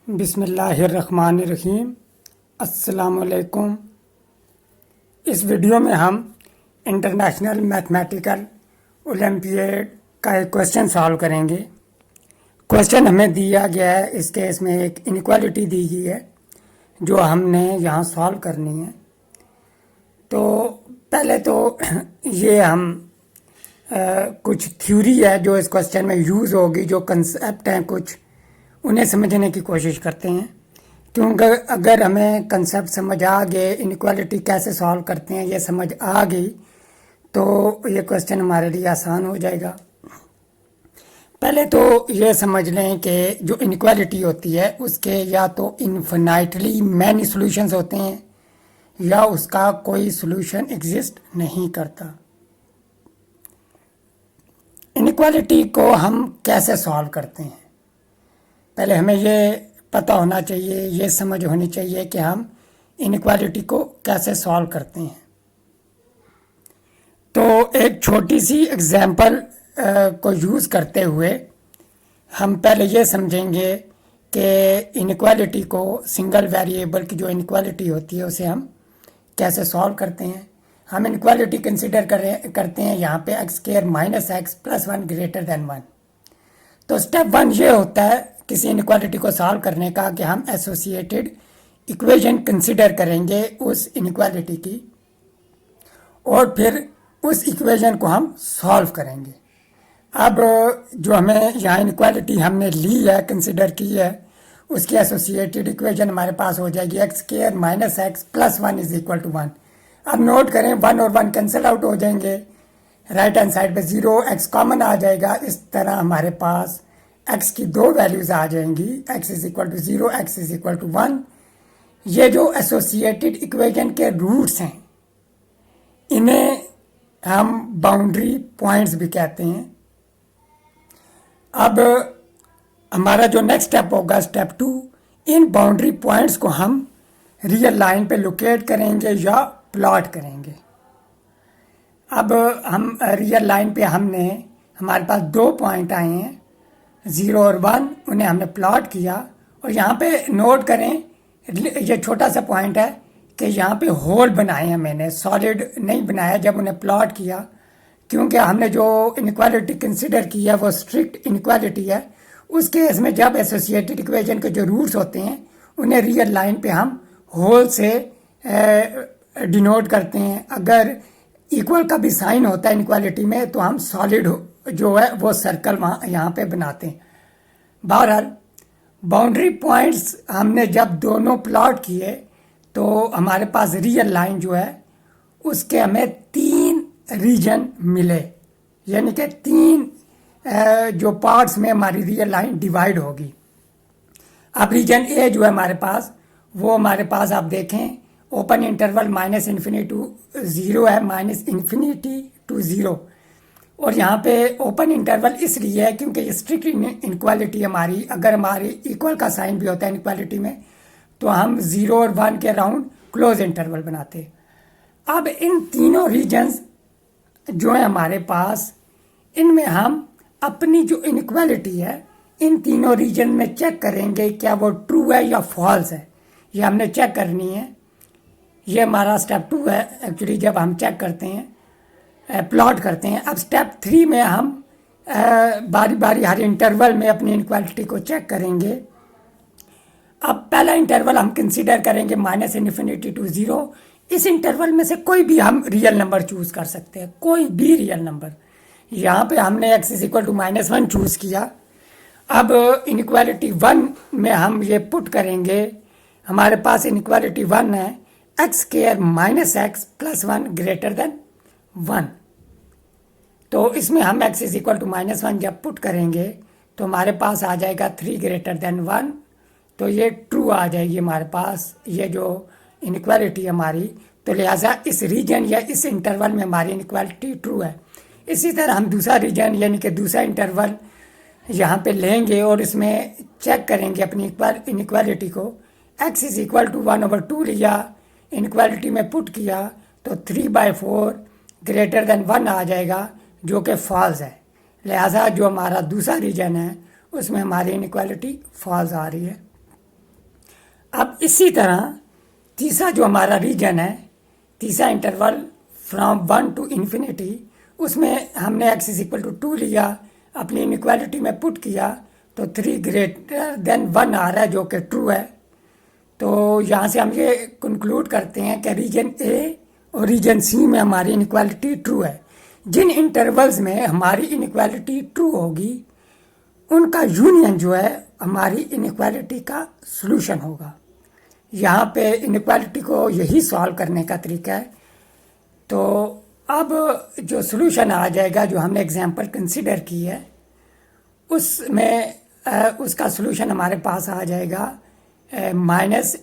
बिस्मिल्लाहिर्रहमानिर्रहीम। अस्सलामुअलैकुम। इस वीडियो में हम इंटरनेशनल मैथमेटिकल ओलंपियाड का एक क्वेश्चन सॉल्व करेंगे। क्वेश्चन हमें दिया गया है, इस केस में एक इनक्वालिटी दी गई है जो हमने यहाँ सॉल्व करनी है। तो पहले तो ये हम कुछ थ्योरी है जो इस क्वेश्चन में यूज़ होगी, जो कंसेप्ट हैं कुछ, उन्हें समझने की कोशिश करते हैं। क्योंकि अगर हमें कंसेप्ट समझ आ गए, इनक्वालिटी कैसे सॉल्व करते हैं ये समझ आ गई, तो ये क्वेश्चन हमारे लिए आसान हो जाएगा। पहले तो ये समझ लें कि जो इनक्वालिटी होती है उसके या तो इन्फिनाइटली मैनी सॉल्यूशंस होते हैं या उसका कोई सॉल्यूशन एग्जिस्ट नहीं करता। इनक्वालिटी को हम कैसे सॉल्व करते हैं, पहले हमें ये पता होना चाहिए, ये समझ होनी चाहिए कि हम इनक्वालिटी को कैसे सॉल्व करते हैं। तो एक छोटी सी एग्जांपल को यूज़ करते हुए हम पहले ये समझेंगे कि इनक्वालिटी को, सिंगल वेरिएबल की जो इनक्वालिटी होती है उसे हम कैसे सॉल्व करते हैं। हम इनक्वालिटी कंसिडर करते हैं यहाँ पे x square minus x plus one greater than one. तो स्टेप वन ये होता है किसी इनक्वालिटी को सॉल्व करने का कि हम एसोसिएटेड इक्वेशन कंसिडर करेंगे उस इनक्वालिटी की, और फिर उस इक्वेशन को हम सॉल्व करेंगे। अब जो हमें यहाँ इनक्वालिटी हमने ली है, कंसिडर की है, उसकी एसोसिएटेड इक्वेशन हमारे पास हो जाएगी x square minus x plus one is equal to one. अब नोट करें, वन और वन कैंसिल आउट हो जाएंगे, राइट हैंड साइड पे जीरो, एक्स कॉमन आ जाएगा। इस तरह हमारे पास एक्स की दो वैल्यूज आ जाएंगी, x is equal to zero, x is equal to one. ये जो एसोसिएटेड इक्वेशन के रूट्स हैं इन्हें हम बाउंड्री पॉइंट्स भी कहते हैं। अब हमारा जो नेक्स्ट स्टेप होगा, स्टेप टू, इन बाउंड्री पॉइंट्स को हम रियल लाइन पे लोकेट करेंगे या प्लॉट करेंगे। अब हम रियल लाइन पे हमारे पास दो पॉइंट आए हैं, ज़ीरो और वन, उन्हें हमने प्लॉट किया। और यहाँ पे नोट करें, ये छोटा सा पॉइंट है कि यहाँ पे होल बनाए हैं, मैंने सॉलिड नहीं बनाया जब उन्हें प्लॉट किया, क्योंकि हमने जो इनक्वालिटी कंसिडर की है वो स्ट्रिक्ट इनक्वालिटी है। उस केस में जब एसोसिएटेड इक्वेशन के जो रूट्स होते हैं उन्हें रियल लाइन पे हम होल से डिनोट करते हैं। अगर इक्वल का भी साइन होता है इनक्वालिटी में तो हम सॉलिड जो है वो सर्कल वहाँ यहाँ पे बनाते हैं। बहरहाल बाउंड्री पॉइंट्स हमने जब दोनों प्लॉट किए तो हमारे पास रियल लाइन जो है उसके हमें तीन रीजन मिले, यानी कि तीन जो पार्ट्स में हमारी रियल लाइन डिवाइड होगी। अब रीजन ए जो है हमारे पास, वो हमारे पास आप देखें open interval minus infinity to zero है, माइनस इन्फिनिटी टू ज़ीरो। और यहाँ पे ओपन इंटरवल इसलिए है क्योंकि स्ट्रिक्ट इनक्वालिटी हमारी, अगर हमारी इक्वल का साइन भी होता है इनक्वालिटी में तो हम ज़ीरो और वन के अराउंड क्लोज इंटरवल बनाते हैं। अब इन तीनों रीजन्स जो है हमारे पास, इनमें हम अपनी जो इनक्वालिटी है इन तीनों रीजन में चेक करेंगे क्या वो ट्रू है या फॉल्स है, ये हमने चेक करनी है। ये हमारा स्टेप टू है एक्चुअली, जब हम चेक करते हैं, प्लॉट करते हैं। अब स्टेप थ्री में हम बारी बारी हर इंटरवल में अपनी इनक्वालिटी को चेक करेंगे। अब पहला इंटरवल हम कंसीडर करेंगे माइनस इन्फिनिटी टू ज़ीरो। इस इंटरवल में से कोई भी हम रियल नंबर चूज़ कर सकते हैं, कोई भी रियल नंबर। यहाँ पे हमने x is equal to minus one choose किया। अब इनक्वालिटी वन में हम ये पुट करेंगे, हमारे पास इनक्वालिटी वन है x square minus x plus one greater than one. तो इसमें हम x is equal to minus one जब पुट करेंगे तो हमारे पास आ जाएगा थ्री ग्रेटर देन वन। तो ये ट्रू आ जाएगी हमारे पास, ये जो इनक्वालिटी हमारी। तो लिहाजा इस रीजन या इस इंटरवल में हमारी इनक्वालिटी ट्रू है। इसी तरह हम दूसरा रीजन यानी कि दूसरा इंटरवल यहाँ पे लेंगे और इसमें चेक करेंगे अपनी इनक्वालिटी को। X is equal to one over two लिया, इनक्वालिटी में पुट किया तो three by four greater than one आ जाएगा, जो कि फॉल्स है। लिहाजा जो हमारा दूसरा रीजन है उसमें हमारी इनक्वालिटी फॉल्स आ रही है। अब इसी तरह तीसरा जो हमारा रीजन है, तीसरा इंटरवल फ्रॉम 1 टू इन्फिनिटी, उसमें हमने x इज इक्वल टू 2 लिया, अपनी इनइक्वालिटी में पुट किया तो 3 ग्रेटर देन 1 आ रहा है जो कि ट्रू है। तो यहाँ से हम ये कंक्लूड करते हैं कि रीजन ए और रीजन सी में हमारी इनइक्वालिटी ट्रू है। जिन इंटरवल्स में हमारी इनइक्वालिटी ट्रू होगी उनका यूनियन जो है हमारी इनइक्वालिटी का सॉल्यूशन होगा। यहाँ पे इनइक्वालिटी को यही सॉल्व करने का तरीका है। तो अब जो सॉल्यूशन आ जाएगा जो हमने एग्जांपल कंसीडर की है उसमें उसका सॉल्यूशन हमारे पास आ जाएगा minus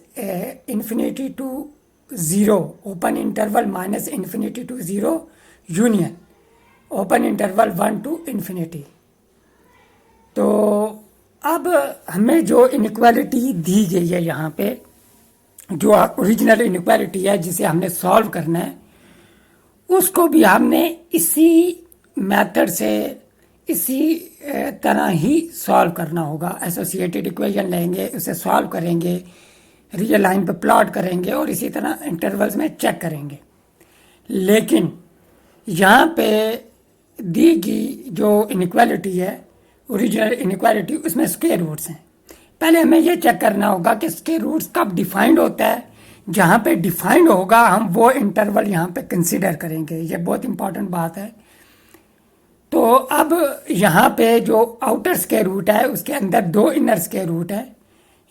infinity to zero, open interval minus infinity to zero union open interval 1 to infinity. तो अब हमें जो इनइक्वालिटी दी गई है यहाँ पे, जो ओरिजिनल इनइक्वालिटी है जिसे हमने सॉल्व करना है, उसको भी हमने इसी मेथड से इसी तरह ही सॉल्व करना होगा। एसोसिएटेड इक्वेशन लेंगे, उसे सॉल्व करेंगे, रियल लाइन पे प्लॉट करेंगे और इसी तरह इंटरवल्स में चेक करेंगे। लेकिन यहाँ पे दी गई जो इनइक्वालिटी है, ओरिजिनल इनइक्वालिटी, उसमें स्क्वायर रूट्स हैं। पहले हमें ये चेक करना होगा कि स्क्वायर रूट्स कब डिफाइंड होता है। जहाँ पे डिफाइंड होगा हम वो इंटरवल यहाँ पे कंसीडर करेंगे, ये बहुत इंपॉर्टेंट बात है। तो अब यहाँ पे जो आउटर स्क्वायर रूट है उसके अंदर 2 इनर स्क्वायर रूट है।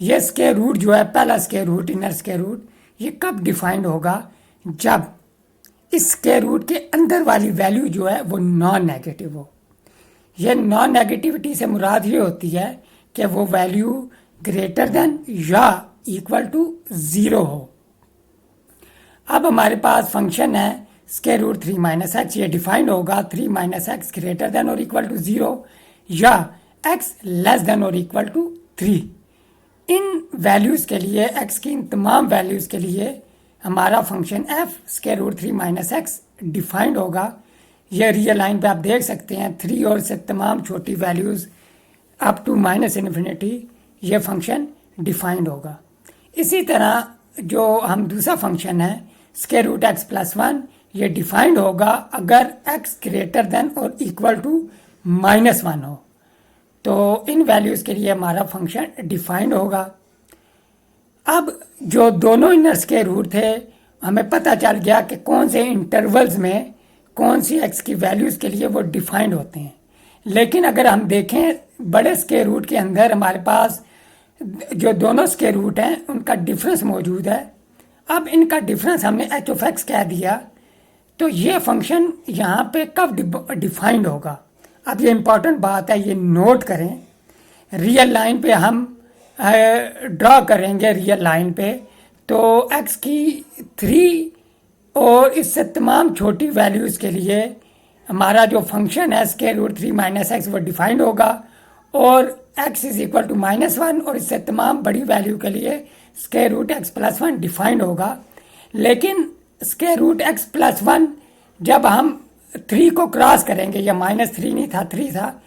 ये स्क्वायर रूट जो है, पहला square root, inner square root, ये कब डिफाइंड होगा? जब इस स्क्वायर रूट के अंदर वाली वैल्यू जो है वो नॉन नेगेटिव हो। ये नॉन नेगेटिविटी से मुराद ये होती है कि वो वैल्यू ग्रेटर देन या इक्वल टू 0 हो। अब हमारे पास फंक्शन है स्क्वायर रूट 3 माइनस एक्स, ये डिफाइंड होगा 3 माइनस एक्स ग्रेटर देन और इक्वल टू 0 या एक्स लेस देन और इक्वल टू 3। इन वैल्यूज़ के लिए, एक्स की इन तमाम वैल्यूज़ के लिए हमारा function f square root 3 minus x defined होगा। ये रियल लाइन पे आप देख सकते हैं 3 और से तमाम छोटी values up to minus infinity ये फंक्शन डिफाइंड होगा। इसी तरह जो हम दूसरा फंक्शन है स्क्वायर रूट एक्स प्लस 1, ये डिफाइंड होगा अगर x ग्रेटर देन और इक्वल टू -1 हो। तो इन वैल्यूज़ के लिए हमारा फंक्शन डिफाइंड होगा। अब जो दोनों इनर स्क्वायर रूट थे, हमें पता चल गया कि कौन से इंटरवल्स में कौन सी x की वैल्यूज़ के लिए वो डिफाइंड होते हैं। लेकिन अगर हम देखें बड़े स्क्वायर रूट के अंदर हमारे पास जो दोनों स्क्वायर रूट हैं उनका डिफरेंस मौजूद है। अब इनका डिफरेंस हमने एच ऑफ एक्स कह दिया, तो ये फंक्शन यहाँ पे कब डिफाइंड होगा? अब ये इम्पॉर्टेंट बात है, ये नोट करें। रियल लाइन पे हम ड्रॉ करेंगे रियल लाइन पे, तो x की 3 और इससे तमाम छोटी वैल्यूज़ के लिए हमारा जो फंक्शन है स्क्वायर रूट 3 माइनस एक्स वो डिफाइंड होगा, और x इज इक्वल टू -1 और इससे तमाम बड़ी वैल्यू के लिए square root x plus 1 defined होगा। लेकिन स्क्वायर रूट एक्स प्लस 1 जब हम 3 को क्रॉस करेंगे, या -3 नहीं था 3 था,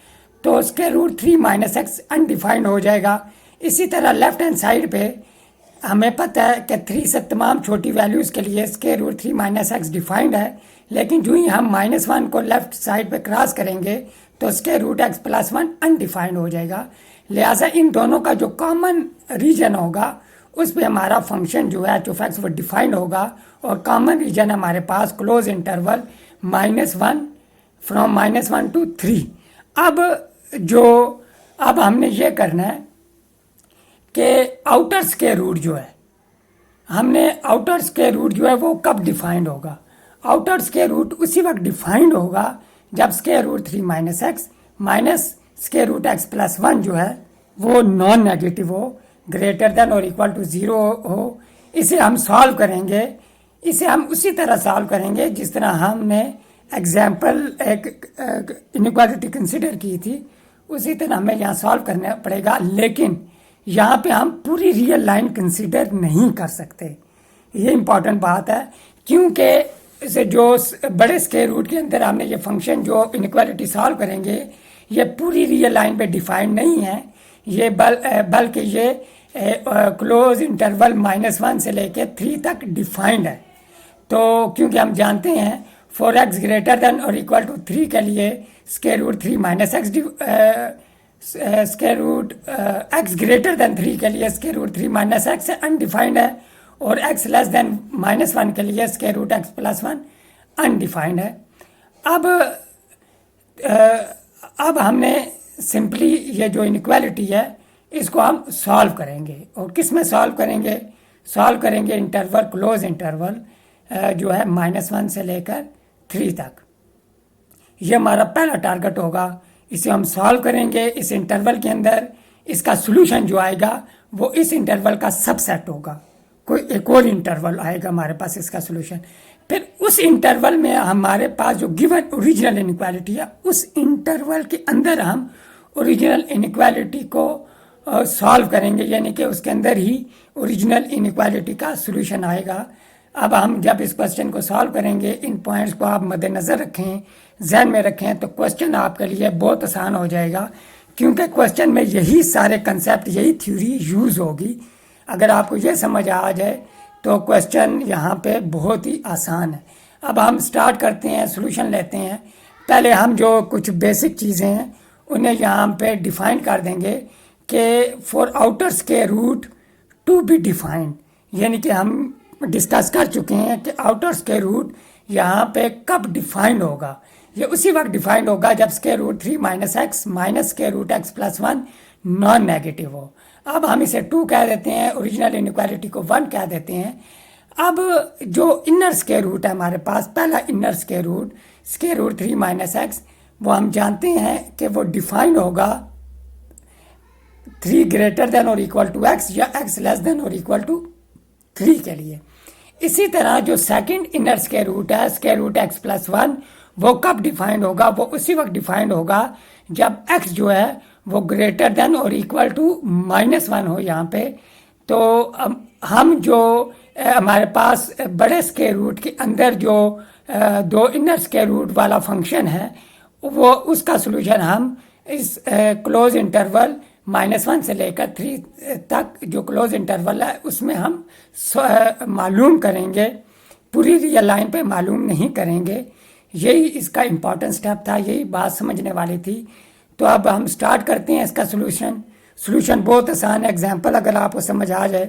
तो square root 3 minus x undefined हो जाएगा। इसी तरह लेफ्ट हैंड साइड पे हमें पता है कि 3 से तमाम छोटी वैल्यूज़ के लिए square root 3 minus x defined है, लेकिन जो ही हम -1 को लेफ्ट साइड पे क्रॉस करेंगे तो square root x plus 1 undefined हो जाएगा। लिहाजा इन दोनों का जो कॉमन रीजन होगा उस पर हमारा फंक्शन जो है एच ऑफ एक्स वो डिफाइंड होगा, और कॉमन रीजन हमारे पास क्लोज इंटरवल -1 फ्रॉम -1 टू 3। अब हमने ये करना है कि आउटर स्क्वायर रूट जो है, हमने आउटर स्क्वायर रूट जो है वो कब डिफाइंड होगा? आउटर स्क्वायर रूट उसी वक्त डिफाइंड होगा जब square root 3 minus x minus square root x plus 1 जो है वो नॉन नेगेटिव हो, ग्रेटर देन और इक्वल टू 0 हो। इसे हम सॉल्व करेंगे, इसे हम उसी तरह सॉल्व करेंगे जिस तरह हमने एग्जाम्पल एक इनइक्वालिटी कंसिडर की थी, उसी तरह हमें यहाँ सॉल्व करना पड़ेगा। लेकिन यहाँ पे हम पूरी रियल लाइन कंसिडर नहीं कर सकते, ये इम्पॉर्टेंट बात है, क्योंकि इसे जो बड़े स्क्वायर रूट के अंदर हमने ये फंक्शन जो इनइक्वालिटी सॉल्व करेंगे ये पूरी रियल लाइन पे डिफाइंड नहीं है, ये बल्कि ये क्लोज इंटरवल -1 से लेके 3 तक डिफाइंड है। तो क्योंकि हम जानते हैं फॉर एक्स ग्रेटर देन और इक्वल टू 3 के लिए square root 3 minus x, square root x greater than 3 के लिए square root 3 minus x undefined है, और एक्स लेस देन -1 के लिए square root x plus 1 undefined है। अब हमने सिंपली ये जो इनइक्वालिटी है इसको हम सॉल्व करेंगे, और किस में सॉल्व करेंगे? सॉल्व करेंगे इंटरवल, क्लोज इंटरवल जो है -1 से लेकर 3 तक। ये हमारा पहला टारगेट होगा। इसे हम सॉल्व करेंगे इस इंटरवल के अंदर। इसका सॉल्यूशन जो आएगा वो इस इंटरवल का सबसेट होगा, कोई एक और इंटरवल आएगा हमारे पास इसका सॉल्यूशन। फिर उस इंटरवल में हमारे पास जो गिवन ओरिजिनल इनइक्वालिटी है, उस इंटरवल के अंदर हम ओरिजिनल इनइक्वालिटी को सॉल्व करेंगे, यानी कि उसके अंदर ही ओरिजिनल इनइक्वालिटी का सॉल्यूशन आएगा। अब हम जब इस क्वेश्चन को सॉल्व करेंगे, इन पॉइंट्स को आप मद्देनज़र रखें, जहन में रखें, तो क्वेश्चन आपके लिए बहुत आसान हो जाएगा, क्योंकि क्वेश्चन में यही सारे कंसेप्ट, यही थ्योरी यूज़ होगी। अगर आपको ये समझ आ जाए तो क्वेश्चन यहाँ पे बहुत ही आसान है। अब हम स्टार्ट करते हैं, सॉल्यूशन लेते हैं। पहले हम जो कुछ बेसिक चीज़ें हैं उन्हें यहाँ पे डिफ़ाइन कर देंगे कि for outer square root to be defined, यानी कि हम डिस्कस कर चुके हैं कि आउटर स्क्वायर रूट यहाँ पे कब डिफाइंड होगा। ये उसी वक्त डिफाइंड होगा जब square root 3 minus x minus square root x plus 1 non negative हो। अब हम इसे 2 कह देते हैं, ओरिजिनल इनइक्वालिटी को 1 कह देते हैं। अब जो इनर स्क्वायर रूट है हमारे पास, पहला inner square root 3 minus x, वो हम जानते हैं कि वो डिफाइंड होगा 3 ग्रेटर देन और इक्वल टू एक्स या एक्स लेस देन और इक्वल टू 3 के लिए। इसी तरह जो सेकंड इनर स्क्वायर रूट है, स्क्वायर रूट एक्स प्लस 1, वो कब डिफाइंड होगा? वो उसी वक्त डिफाइंड होगा जब एक्स जो है वो ग्रेटर देन और इक्वल टू -1 हो यहाँ पे। तो हम जो हमारे पास बड़े स्क्वायर रूट के अंदर जो 2 इनर स्क्वायर रूट वाला फंक्शन है, वो उसका सॉल्यूशन हम इस क्लोज इंटरवल -1 से लेकर 3 तक जो क्लोज इंटरवल है उसमें हम मालूम करेंगे, पूरी रियल लाइन पे मालूम नहीं करेंगे। यही इसका इम्पॉर्टेंट स्टेप था, यही बात समझने वाली थी। तो अब हम स्टार्ट करते हैं इसका सॉल्यूशन बहुत आसान है। एग्जांपल अगर आपको समझ आ जाए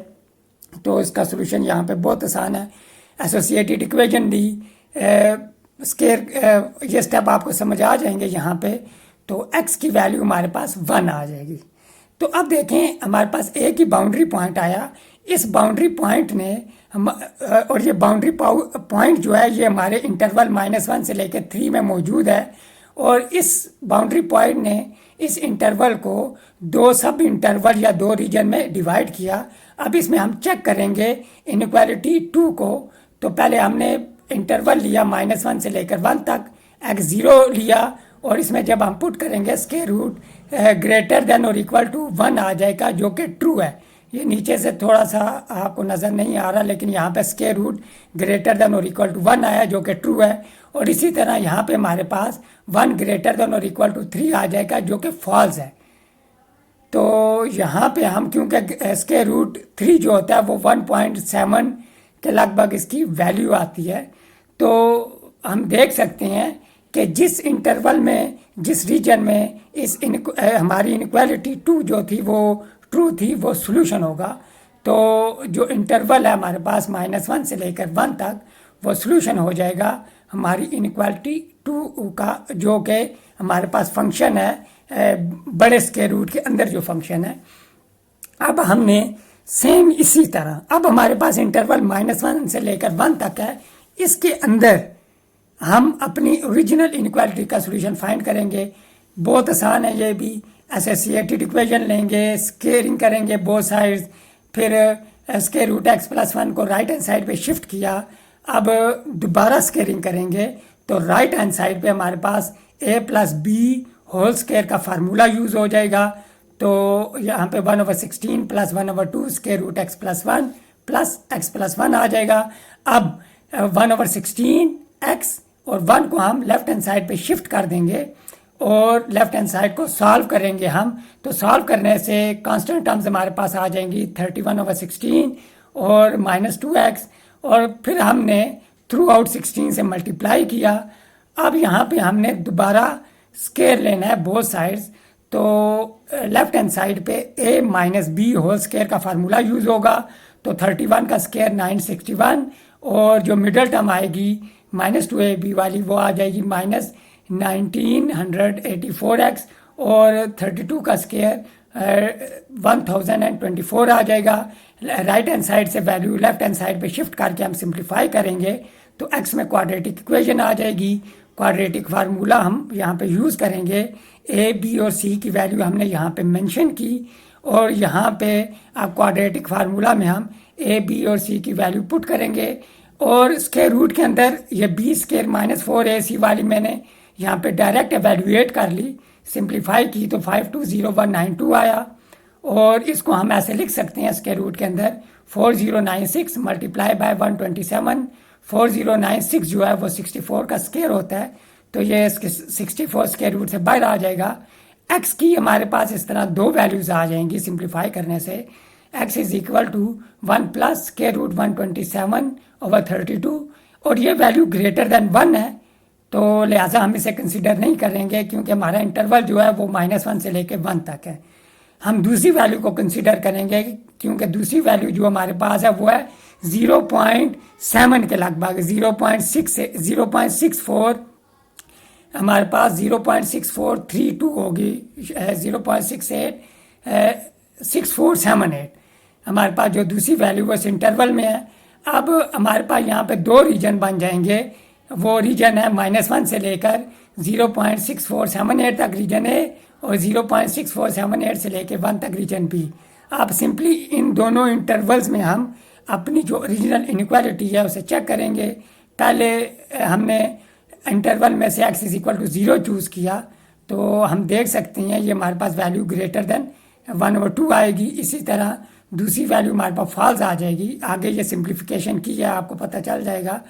तो इसका सॉल्यूशन यहाँ पे बहुत आसान है। एसोसिएटेड इक्वेशन दी स्क्वायर, ये स्टेप आपको समझ आ जाएंगे यहाँ पे। तो x की वैल्यू हमारे पास 1 आ जाएगी। तो अब देखें हमारे पास एक ही बाउंड्री पॉइंट आया। इस बाउंड्री पॉइंट ने हम और ये बाउंड्री पॉइंट जो है ये हमारे इंटरवल -1 से लेकर 3 में मौजूद है, और इस बाउंड्री पॉइंट ने इस इंटरवल को 2 सब इंटरवल या 2 रीजन में डिवाइड किया। अब इसमें हम चेक करेंगे इनइक्वालिटी 2 को। तो पहले हमने इंटरवल लिया -1 से लेकर 1 तक, x0 लिया, और इसमें जब हम पुट करेंगे स्क्वायर रूट ग्रेटर देन और इक्वल टू 1 आ जाएगा, जो कि ट्रू है। ये नीचे से थोड़ा सा आपको नज़र नहीं आ रहा, लेकिन यहाँ पे स्क्वायर रूट ग्रेटर देन और इक्वल टू 1 आया, जो कि ट्रू है। और इसी तरह यहाँ पे हमारे पास 1 ग्रेटर देन और इक्वल टू 3 आ जाएगा, जो कि फॉल्स है। तो यहाँ पे हम, क्योंकि स्क्वायर रूट 3 जो होता है वो 1.7 के लगभग इसकी वैल्यू आती है, तो हम देख सकते हैं कि जिस इंटरवल में, जिस रीजन में हमारी इनइक्वालिटी 2 जो थी वो ट्रू थी, वो सॉल्यूशन होगा। तो जो इंटरवल है हमारे पास -1 से लेकर 1 तक, वो सॉल्यूशन हो जाएगा हमारी इनइक्वालिटी 2 का, जो कि हमारे पास फंक्शन है बड़े स्क्वायर रूट के अंदर जो फंक्शन है। अब हमने सेम इसी तरह, अब हमारे पास इंटरवल -1 से लेकर 1 तक है, इसके अंदर हम अपनी ओरिजिनल इनइक्वालिटी का सॉल्यूशन फाइंड करेंगे। बहुत आसान है ये भी। एसोसिएटेड इक्वेशन लेंगे, स्क्वेयरिंग करेंगे बोथ साइड्स, फिर स्क्वायर रूट एक्स प्लस 1 को राइट हैंड साइड पे शिफ्ट किया। अब दोबारा स्क्वेयरिंग करेंगे तो राइट हैंड साइड पे हमारे पास a plus b whole square का फार्मूला यूज़ हो जाएगा। तो यहाँ पे 1/16 plus 1/2 square root x plus 1 plus x plus 1 आ जाएगा। अब 1/16 एक्स और 1 को हम लेफ्ट हैंड साइड पे शिफ्ट कर देंगे, और लेफ्ट हैंड साइड को सॉल्व करेंगे हम, तो सॉल्व करने से कांस्टेंट टर्म्स हमारे पास आ जाएंगी 31/16 और -2x, और फिर हमने थ्रू आउट 16 से मल्टीप्लाई किया। अब यहाँ पे हमने दोबारा स्केयर लेना है बोथ साइड्स, तो लेफ्ट हैंड साइड पे a minus b whole square का फार्मूला यूज़ होगा, तो 31 का स्केयर 961, और जो मिडल टर्म आएगी -2ab वाली वो आ जाएगी -1984x, और 32 का स्केयर 1024 आ जाएगा। राइट हैंड साइड से वैल्यू लेफ्ट हैंड साइड पे शिफ्ट करके हम सिंप्लीफाई करेंगे तो x में क्वाड्रेटिक इक्वेशन आ जाएगी। क्वाड्रेटिक फार्मूला हम यहाँ पे यूज़ करेंगे, a b और c की वैल्यू हमने यहाँ पे मेंशन की, और यहाँ पे अब क्वाड्रेटिक फार्मूला में हम a b और c की वैल्यू पुट करेंगे, और स्क्वायर रूट के अंदर ये b स्क्वायर -4ac वाली मैंने यहाँ पे डायरेक्ट एवेल्यूएट कर ली, सिंप्लीफाई की तो 520192 आया, और इसको हम ऐसे लिख सकते हैं स्क्वायर रूट के अंदर 4096 मल्टीप्लाई बाय 127। 4096 जो है वो 64 का स्क्वायर होता है, तो ये 64 स्क्वायर रूट से बाहर आ जाएगा। x की हमारे पास इस तरह दो वैल्यूज़ आ जाएंगी सिंप्लीफाई करने से, x is equal to 1 plus square root 127/32, और ये वैल्यू ग्रेटर देन 1 है, तो लिहाजा हम इसे कंसिडर नहीं करेंगे क्योंकि हमारा इंटरवल जो है वो -1 से लेके 1 तक है। हम दूसरी वैल्यू को कंसिडर करेंगे क्योंकि दूसरी वैल्यू जो हमारे पास है वो है 0.7 के लगभग, 0.64 हमारे पास 0.6432 होगी, 0.6478 हमारे पास जो दूसरी वैल्यू वो इस इंटरवल में है। अब हमारे पास यहाँ पे दो रीजन बन जाएंगे, वो रीजन है -1 से लेकर 0.6478 तक रीजन है, और 0.6478 से लेकर 1 तक रीजन बी। अब सिंपली इन दोनों इंटरवल्स में हम अपनी जो ओरिजिनल इनइक्वालिटी है उसे चेक करेंगे। पहले हमने इंटरवल में से x is equal to 0 choose किया, तो हम देख सकते हैं ये हमारे पास वैल्यू ग्रेटर देन 1/2 आएगी। इसी तरह दूसरी वैल्यू हमारे पास फॉल्स आ जाएगी। आगे ये सिंप्लीफिकेशन की है, आपको पता चल जाएगा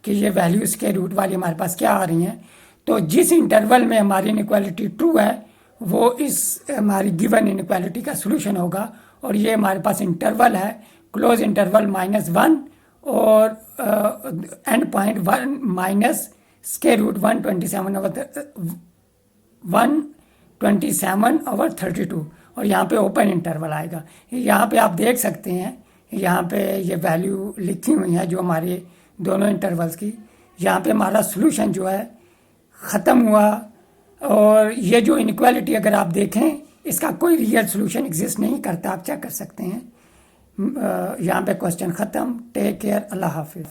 कि ये वैल्यूज़ के रूट वाली हमारे पास क्या आ रही हैं। तो जिस इंटरवल में हमारी इनइक्वालिटी ट्रू है वो इस हमारी गिवन इनइक्वालिटी का सोल्यूशन होगा, और ये हमारे पास इंटरवल है क्लोज इंटरवल -1 और end point 1 minus square root 127/32, और यहाँ पे ओपन इंटरवल आएगा। यहाँ पे आप देख सकते हैं, यहाँ पे ये वैल्यू लिखी हुई है जो हमारे दोनों इंटरवल्स की। यहाँ पे हमारा सोल्यूशन जो है ख़त्म हुआ, और ये जो इनइक्वालिटी अगर आप देखें इसका कोई रियल सोल्यूशन एग्जिस्ट नहीं करता, आप चेक कर सकते हैं। यहाँ पे क्वेश्चन ख़त्म। टेक केयर, अल्लाह हाफिज़।